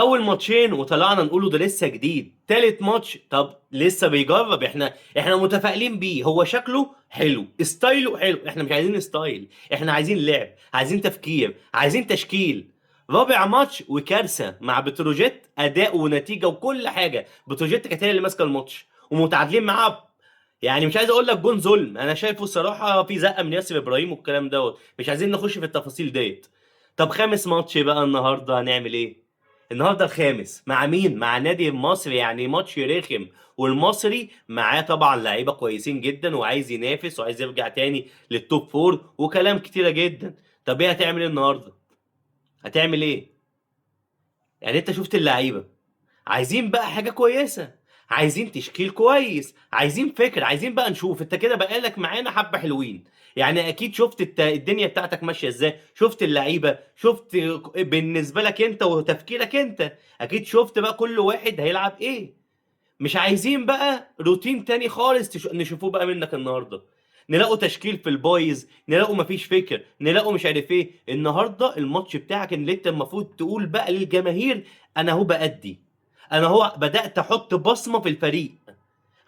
اول ماتشين وطلعنا نقوله ده لسه جديد. تالت ماتش طب لسه بيجرب. احنا متفائلين بيه. هو شكله حلو، ستايله حلو. احنا مش عايزين ستايل، احنا عايزين لعب، عايزين تفكير، عايزين تشكيل. رابع ماتش وكارثه مع بتروجيت، اداء ونتيجه وكل حاجه. بتروجيت كانت هي اللي ماسكه الماتش ومتعادلين معاه. يعني مش عايز اقول لك جون ظلم، انا شايفه الصراحه في زقه من ياسر ابراهيم والكلام دوت. مش عايزين نخش في التفاصيل ديت. طب خامس ماتش بقى النهارده هنعمل ايه؟ النهارده الخامس مع مين؟ مع نادي المصري، يعني ماتش رخم. والمصري معاه طبعا لعيبه كويسين جدا وعايز ينافس وعايز يرجع تاني للتوب فور وكلام كتيره جدا. طب ايه هتعمل ايه النهارده؟ هتعمل ايه؟ يعني انت شفت اللعيبه، عايزين بقى حاجه كويسه، عايزين تشكيل كويس، عايزين فكر، عايزين بقى نشوف. انت كده بقالك معانا حبه حلوين، يعني اكيد شفت الدنيا بتاعتك ماشيه ازاي، شفت اللعيبه، شفت بالنسبه لك انت وتفكيرك انت، اكيد شفت بقى كل واحد هيلعب ايه. مش عايزين بقى روتين تاني خالص نشوفوه بقى منك النهارده. نلاقوا تشكيل في البايظ، نلاقوا مفيش فكر، نلاقوا مش عارف ايه. النهارده الماتش بتاعك اللي انت المفروض تقول بقى للجماهير انا هو بأدي، انا هو بدأت احط بصمة في الفريق.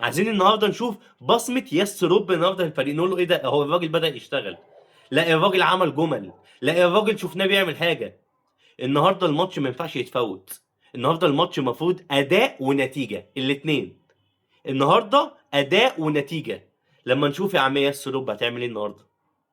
عايزين النهارده نشوف بصمة ياس روب النهارده في الفريق، نقول له ايه ده، هو الراجل بدأ يشتغل. لا الراجل عمل جمل، لا الراجل شفناه بيعمل حاجة. النهارده الماتش ما ينفعش يتفوت. النهارده الماتش المفروض اداء ونتيجه الاثنين. النهارده اداء ونتيجه. لما نشوف يا عم ياسر رب هتعمل ايه النهارده.